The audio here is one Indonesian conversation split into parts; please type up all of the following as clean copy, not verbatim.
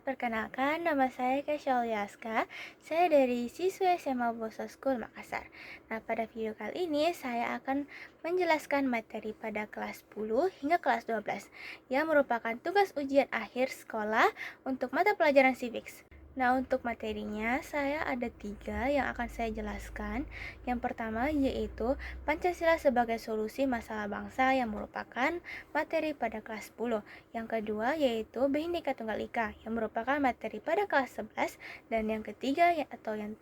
Perkenalkan, nama saya Kesha Ulyaska. Saya dari siswa SMA Boso School Makassar. Nah, pada video kali ini saya akan menjelaskan materi pada kelas 10 hingga kelas 12 yang merupakan tugas ujian akhir sekolah untuk mata pelajaran civics. Nah, untuk materinya saya ada 3 yang akan saya jelaskan. Yang pertama yaitu Pancasila sebagai solusi masalah bangsa yang merupakan materi pada kelas 10. Yang kedua yaitu Bhinneka Tunggal Ika yang merupakan materi pada kelas 11. Dan yang ketiga atau yang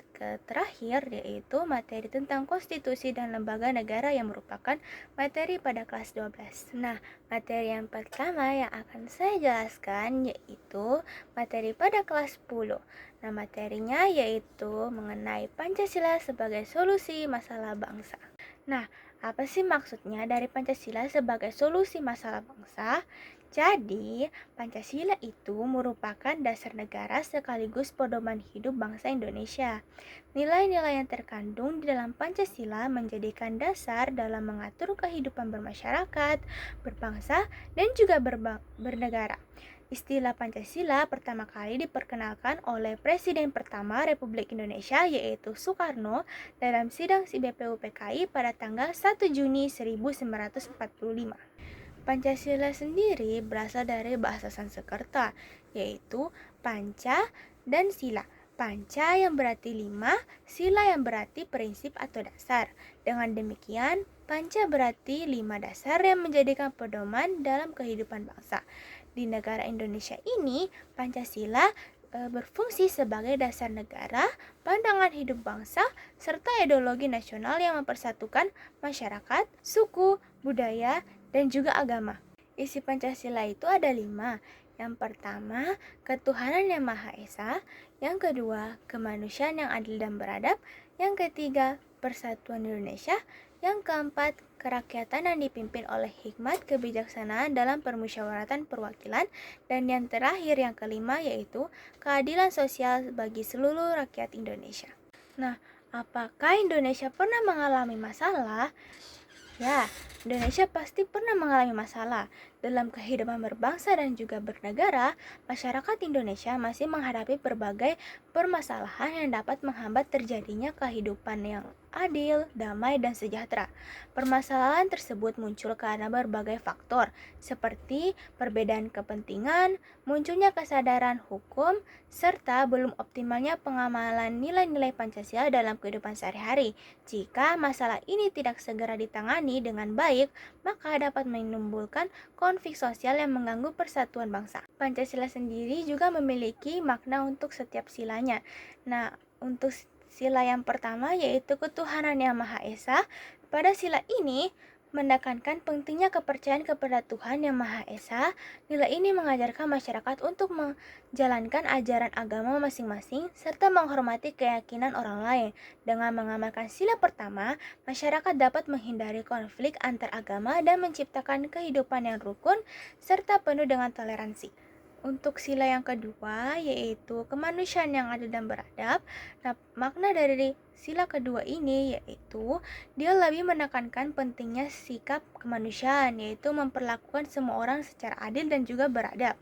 terakhir yaitu materi tentang konstitusi dan lembaga negara yang merupakan materi pada kelas 12. Nah, materi yang pertama yang akan saya jelaskan yaitu materi pada kelas 10. Nah, materinya yaitu mengenai Pancasila sebagai solusi masalah bangsa. Nah, apa sih maksudnya dari Pancasila sebagai solusi masalah bangsa? Jadi, Pancasila itu merupakan dasar negara sekaligus pedoman hidup bangsa Indonesia. Nilai-nilai yang terkandung di dalam Pancasila menjadikan dasar dalam mengatur kehidupan bermasyarakat, berbangsa, dan juga bernegara. Istilah Pancasila pertama kali diperkenalkan oleh Presiden pertama Republik Indonesia yaitu Soekarno dalam sidang BPUPKI pada tanggal 1 Juni 1945. Pancasila sendiri berasal dari bahasa Sanskerta yaitu panca dan sila. Panca yang berarti 5, sila yang berarti prinsip atau dasar. Dengan demikian, panca berarti 5 dasar yang menjadikan pedoman dalam kehidupan bangsa. Di negara Indonesia ini, Pancasila berfungsi sebagai dasar negara, pandangan hidup bangsa, serta ideologi nasional yang mempersatukan masyarakat, suku, budaya, dan juga agama. Isi Pancasila itu ada 5. Yang pertama, ketuhanan yang Maha Esa. Yang kedua, kemanusiaan yang adil dan beradab. Yang ketiga, persatuan Indonesia. Yang keempat, kerakyatan yang dipimpin oleh hikmat kebijaksanaan dalam permusyawaratan perwakilan. Dan yang terakhir, yang kelima, yaitu keadilan sosial bagi seluruh rakyat Indonesia. Nah, apakah Indonesia pernah mengalami masalah? Ya, Indonesia pasti pernah mengalami masalah. Dalam kehidupan berbangsa dan juga bernegara, masyarakat Indonesia masih menghadapi berbagai permasalahan yang dapat menghambat terjadinya kehidupan yang adil, damai, dan sejahtera. Permasalahan tersebut muncul karena berbagai faktor, seperti perbedaan kepentingan, munculnya kesadaran hukum, serta belum optimalnya pengamalan nilai-nilai Pancasila dalam kehidupan sehari-hari. Jika masalah ini tidak segera ditangani dengan baik, maka dapat menimbulkan konflik sosial yang mengganggu persatuan bangsa. Pancasila sendiri juga memiliki makna untuk setiap silanya. Nah, untuk sila yang pertama yaitu ketuhanan yang Maha Esa. Pada sila ini menekankan pentingnya kepercayaan kepada Tuhan yang Maha Esa. Nilai ini mengajarkan masyarakat untuk menjalankan ajaran agama masing-masing serta menghormati keyakinan orang lain. Dengan mengamalkan sila pertama, masyarakat dapat menghindari konflik antar agama dan menciptakan kehidupan yang rukun serta penuh dengan toleransi. Untuk sila yang kedua yaitu kemanusiaan yang adil dan beradab. Nah, makna dari sila kedua ini yaitu dia lebih menekankan pentingnya sikap kemanusiaan, yaitu memperlakukan semua orang secara adil dan juga beradab.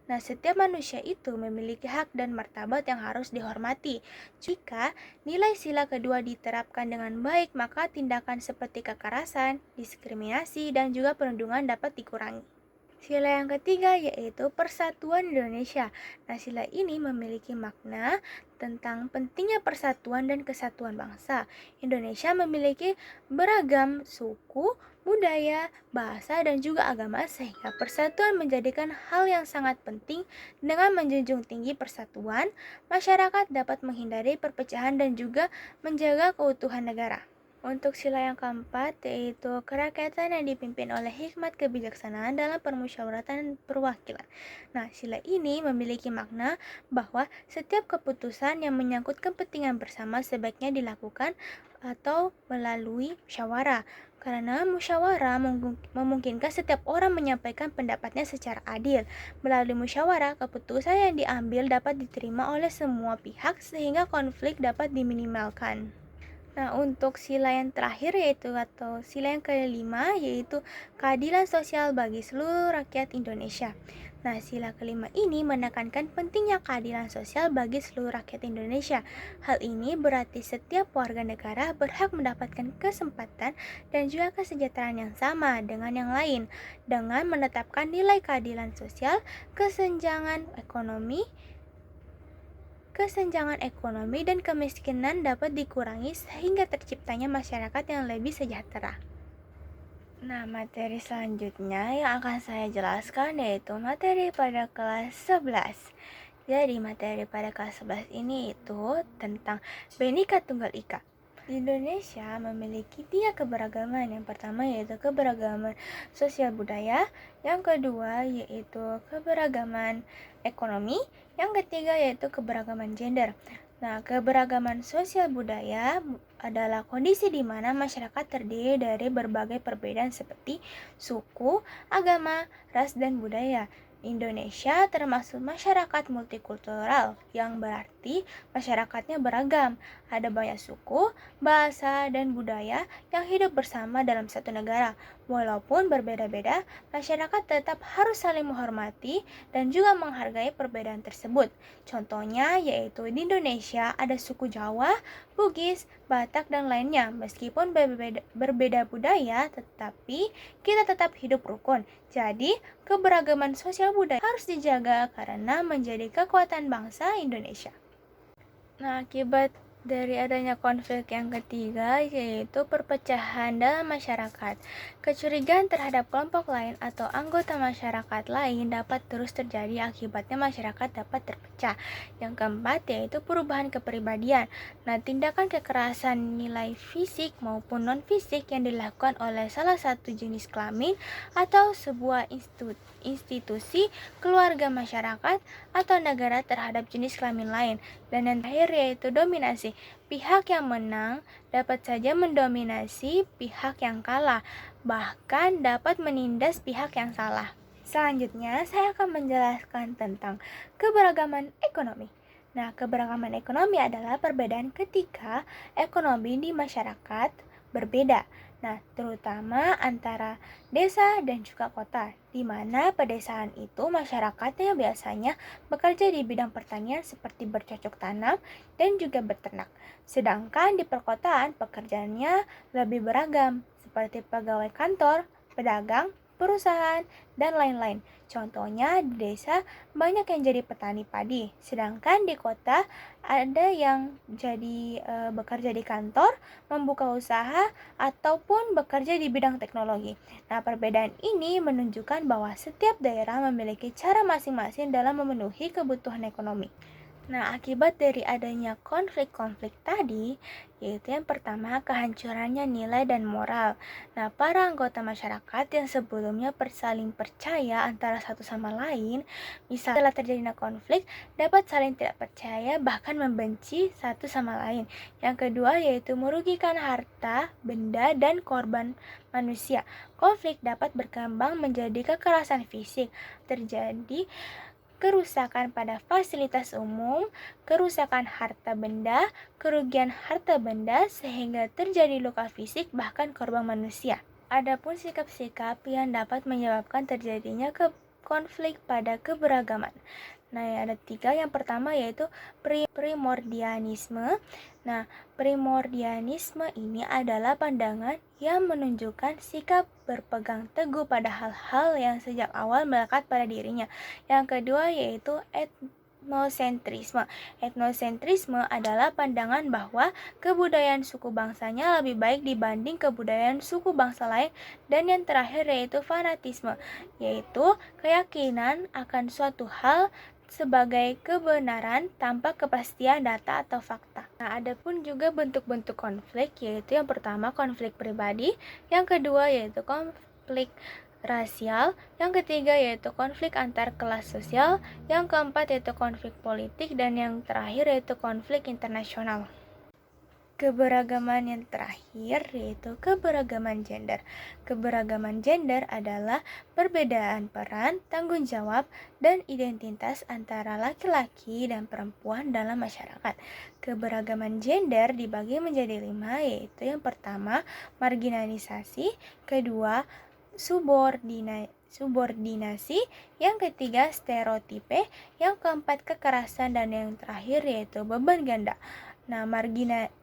Nah, setiap manusia itu memiliki hak dan martabat yang harus dihormati. Jika nilai sila kedua diterapkan dengan baik, maka tindakan seperti kekerasan, diskriminasi, dan juga perundungan dapat dikurangi. Sila yang ketiga yaitu Persatuan Indonesia. Nah, sila ini memiliki makna tentang pentingnya persatuan dan kesatuan bangsa. Indonesia memiliki beragam suku, budaya, bahasa, dan juga agama sehingga persatuan menjadikan hal yang sangat penting. Dengan menjunjung tinggi persatuan, masyarakat dapat menghindari perpecahan dan juga menjaga keutuhan negara. Untuk sila yang keempat yaitu kerakyatan yang dipimpin oleh hikmat kebijaksanaan dalam permusyawaratan perwakilan. Nah, sila ini memiliki makna bahwa setiap keputusan yang menyangkut kepentingan bersama sebaiknya dilakukan atau melalui musyawarah. Karena musyawarah memungkinkan setiap orang menyampaikan pendapatnya secara adil. Melalui musyawarah, keputusan yang diambil dapat diterima oleh semua pihak sehingga konflik dapat diminimalkan. Nah, untuk sila yang terakhir yaitu sila yang kelima yaitu keadilan sosial bagi seluruh rakyat Indonesia. Nah, sila kelima ini menekankan pentingnya keadilan sosial bagi seluruh rakyat Indonesia. Hal ini berarti setiap warga negara berhak mendapatkan kesempatan dan juga kesejahteraan yang sama dengan yang lain, dengan menetapkan nilai keadilan sosial, kesenjangan ekonomi dan kemiskinan dapat dikurangi sehingga terciptanya masyarakat yang lebih sejahtera. Nah, materi selanjutnya yang akan saya jelaskan yaitu materi pada kelas 11. Jadi, materi pada kelas 11 ini itu tentang Bhinneka Tunggal Ika. Indonesia memiliki 3 keberagaman. Yang pertama yaitu keberagaman sosial budaya, yang kedua yaitu keberagaman ekonomi, yang ketiga yaitu keberagaman gender. Nah, keberagaman sosial budaya adalah kondisi di mana masyarakat terdiri dari berbagai perbedaan seperti suku, agama, ras, dan budaya. Indonesia termasuk masyarakat multikultural, yang berarti masyarakatnya beragam. Ada banyak suku, bahasa, dan budaya yang hidup bersama dalam satu negara. Walaupun berbeda-beda, masyarakat tetap harus saling menghormati dan juga menghargai perbedaan tersebut. Contohnya yaitu di Indonesia ada suku Jawa, Bugis, Batak, dan lainnya. Meskipun berbeda budaya, tetapi kita tetap hidup rukun. Jadi, keberagaman sosial budaya harus dijaga karena menjadi kekuatan bangsa Indonesia. Nah, akibat dari adanya konflik yang ketiga yaitu perpecahan dalam masyarakat. Kecurigaan terhadap kelompok lain atau anggota masyarakat lain dapat terus terjadi, akibatnya masyarakat dapat terpecah. Yang keempat yaitu perubahan kepribadian. Nah, tindakan kekerasan nilai fisik maupun non-fisik yang dilakukan oleh salah satu jenis kelamin atau sebuah institusi, keluarga, masyarakat, atau negara terhadap jenis kelamin lain. Dan yang terakhir yaitu dominasi. Pihak yang menang dapat saja mendominasi pihak yang kalah, bahkan dapat menindas pihak yang salah. Selanjutnya, saya akan menjelaskan tentang keberagaman ekonomi. Nah, keberagaman ekonomi adalah perbedaan ketika ekonomi di masyarakat berbeda. Nah, terutama antara desa dan juga kota, di mana pedesaan itu masyarakatnya biasanya bekerja di bidang pertanian seperti bercocok tanam dan juga beternak. Sedangkan di perkotaan pekerjaannya lebih beragam, seperti pegawai kantor, pedagang, perusahaan, dan lain-lain. Contohnya di desa banyak yang jadi petani padi, sedangkan di kota ada yang jadi bekerja di kantor, membuka usaha, ataupun bekerja di bidang teknologi. Nah, perbedaan ini menunjukkan bahwa setiap daerah memiliki cara masing-masing dalam memenuhi kebutuhan ekonomi. Nah, akibat dari adanya konflik-konflik tadi, yaitu yang pertama kehancurannya nilai dan moral. Nah, para anggota masyarakat yang sebelumnya saling percaya antara satu sama lain, misalnya setelah terjadinya konflik, dapat saling tidak percaya bahkan membenci satu sama lain. Yang kedua yaitu merugikan harta, benda, dan korban manusia. Konflik dapat berkembang menjadi kekerasan fisik, terjadi kerusakan pada fasilitas umum, kerusakan harta benda, kerugian harta benda sehingga terjadi luka fisik bahkan korban manusia. Adapun sikap-sikap yang dapat menyebabkan terjadinya konflik pada keberagaman. Nah, ada 3. Yang pertama yaitu primordianisme. Nah, primordianisme ini adalah pandangan yang menunjukkan sikap berpegang teguh pada hal-hal yang sejak awal melekat pada dirinya. Yang kedua yaitu etnosentrisme. Etnosentrisme adalah pandangan bahwa kebudayaan suku bangsanya lebih baik dibanding kebudayaan suku bangsa lain. Dan yang terakhir yaitu fanatisme, yaitu keyakinan akan suatu hal sebagai kebenaran tanpa kepastian data atau fakta. Nah, ada pun juga bentuk-bentuk konflik, yaitu yang pertama konflik pribadi, yang kedua yaitu konflik rasial, yang ketiga yaitu konflik antar kelas sosial, yang keempat yaitu konflik politik, dan yang terakhir yaitu konflik internasional. Keberagaman yang terakhir yaitu keberagaman gender. Keberagaman gender adalah perbedaan peran, tanggung jawab, dan identitas antara laki-laki dan perempuan dalam masyarakat. Keberagaman gender dibagi menjadi 5, yaitu yang pertama marginalisasi, kedua subordinasi, yang ketiga stereotipe, yang keempat kekerasan, dan yang terakhir yaitu beban ganda. Nah,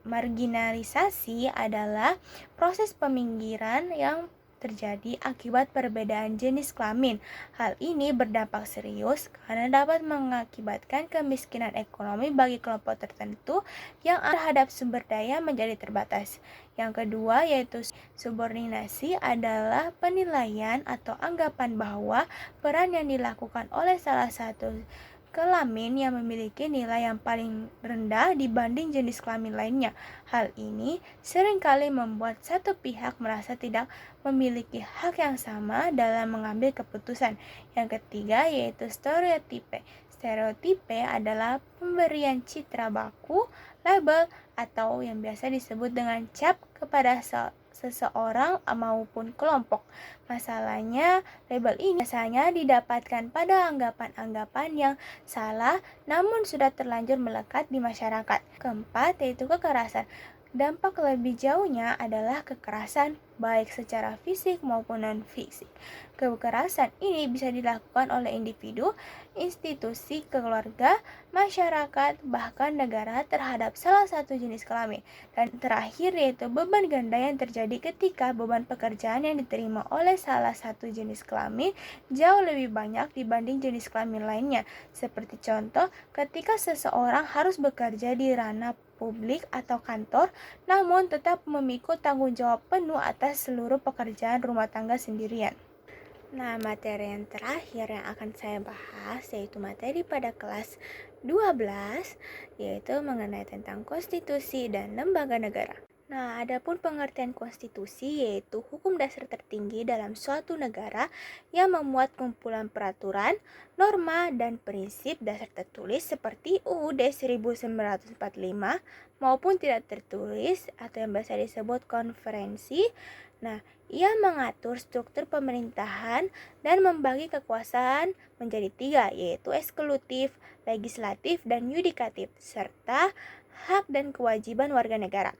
marginalisasi adalah proses peminggiran yang terjadi akibat perbedaan jenis kelamin. Hal ini berdampak serius karena dapat mengakibatkan kemiskinan ekonomi bagi kelompok tertentu yang terhadap sumber daya menjadi terbatas. Yang kedua yaitu subordinasi adalah penilaian atau anggapan bahwa peran yang dilakukan oleh salah satu kelamin yang memiliki nilai yang paling rendah dibanding jenis kelamin lainnya. Hal ini seringkali membuat satu pihak merasa tidak memiliki hak yang sama dalam mengambil keputusan. Yang ketiga yaitu stereotipe. Stereotipe adalah pemberian citra baku, label, atau yang biasa disebut dengan cap kepada seseorang maupun kelompok. Masalahnya, label ini biasanya didapatkan pada anggapan-anggapan yang salah namun sudah terlanjur melekat di masyarakat. Keempat, yaitu kekerasan. Dampak lebih jauhnya adalah kekerasan, baik secara fisik maupun non-fisik. Kekerasan ini bisa dilakukan oleh individu, institusi, keluarga, masyarakat, bahkan negara terhadap salah satu jenis kelamin. Dan terakhir yaitu beban ganda yang terjadi ketika beban pekerjaan yang diterima oleh salah satu jenis kelamin jauh lebih banyak dibanding jenis kelamin lainnya. Seperti contoh, ketika seseorang harus bekerja di ranah publik atau kantor, namun tetap memikul tanggung jawab penuh atas seluruh pekerjaan rumah tangga sendirian. Nah, materi yang terakhir yang akan saya bahas yaitu materi pada kelas 12, yaitu mengenai tentang konstitusi dan lembaga negara. Nah, adapun pengertian konstitusi yaitu hukum dasar tertinggi dalam suatu negara yang memuat kumpulan peraturan, norma, dan prinsip dasar tertulis seperti UUD 1945 maupun tidak tertulis atau yang biasa disebut konferensi. Nah, ia mengatur struktur pemerintahan dan membagi kekuasaan menjadi 3, yaitu eksekutif, legislatif, dan yudikatif, serta hak dan kewajiban warga negara.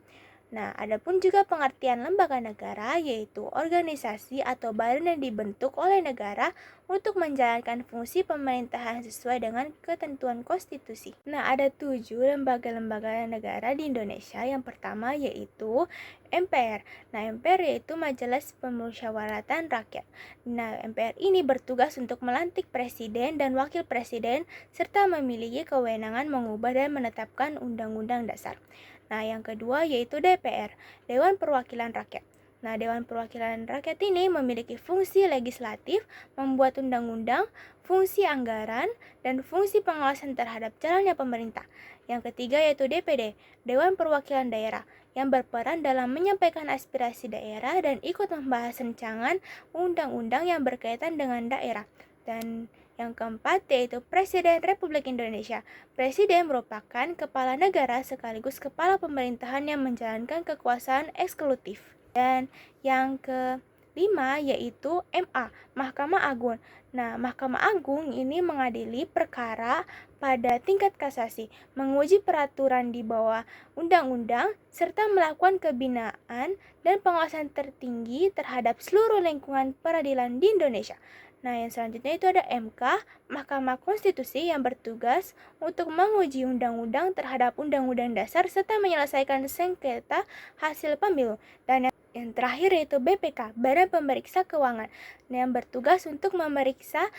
Nah, adapun juga pengertian lembaga negara yaitu organisasi atau badan yang dibentuk oleh negara untuk menjalankan fungsi pemerintahan sesuai dengan ketentuan konstitusi. Nah, ada 7 lembaga-lembaga negara di Indonesia. Yang pertama yaitu MPR. Nah, MPR yaitu Majelis Pemusyawaratan Rakyat. Nah, MPR ini bertugas untuk melantik presiden dan wakil presiden serta memiliki kewenangan mengubah dan menetapkan undang-undang dasar. Nah, yang kedua yaitu DPR, Dewan Perwakilan Rakyat. Nah, Dewan Perwakilan Rakyat ini memiliki fungsi legislatif, membuat undang-undang, fungsi anggaran, dan fungsi pengawasan terhadap jalannya pemerintah. Yang ketiga yaitu DPD, Dewan Perwakilan Daerah, yang berperan dalam menyampaikan aspirasi daerah dan ikut membahas rancangan undang-undang yang berkaitan dengan daerah. Dan yang keempat yaitu Presiden Republik Indonesia. Presiden merupakan kepala negara sekaligus kepala pemerintahan yang menjalankan kekuasaan eksekutif. Dan yang kelima yaitu MA, Mahkamah Agung. Nah, Mahkamah Agung ini mengadili perkara pada tingkat kasasi, menguji peraturan di bawah undang-undang, serta melakukan kebinaan dan pengawasan tertinggi terhadap seluruh lingkungan peradilan di Indonesia. Nah, yang selanjutnya itu ada MK, Mahkamah Konstitusi, yang bertugas untuk menguji undang-undang terhadap undang-undang dasar serta menyelesaikan sengketa hasil pemilu. Dan yang terakhir yaitu BPK, Badan Pemeriksa Keuangan, yang bertugas untuk memeriksa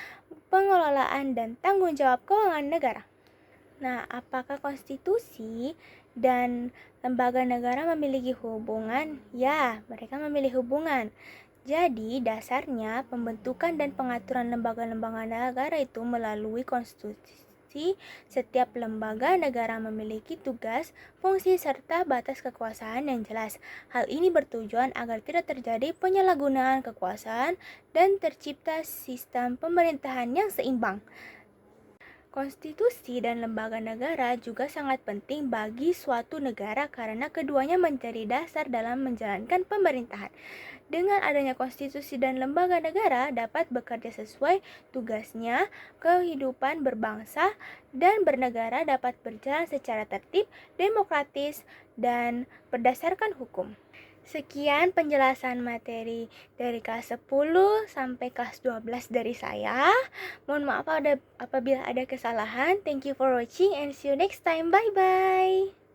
pengelolaan dan tanggung jawab keuangan negara. Nah, apakah konstitusi dan lembaga negara memiliki hubungan? Ya, mereka memiliki hubungan. Jadi, dasarnya pembentukan dan pengaturan lembaga-lembaga negara itu melalui konstitusi. Setiap lembaga negara memiliki tugas, fungsi, serta batas kekuasaan yang jelas. Hal ini bertujuan agar tidak terjadi penyalahgunaan kekuasaan dan tercipta sistem pemerintahan yang seimbang. Konstitusi dan lembaga negara juga sangat penting bagi suatu negara karena keduanya menjadi dasar dalam menjalankan pemerintahan. Dengan adanya konstitusi dan lembaga negara dapat bekerja sesuai tugasnya, kehidupan berbangsa dan bernegara dapat berjalan secara tertib, demokratis, dan berdasarkan hukum. Sekian penjelasan materi dari kelas 10 sampai kelas 12 dari saya. Mohon maaf apabila ada kesalahan. Thank you for watching and see you next time. Bye-bye.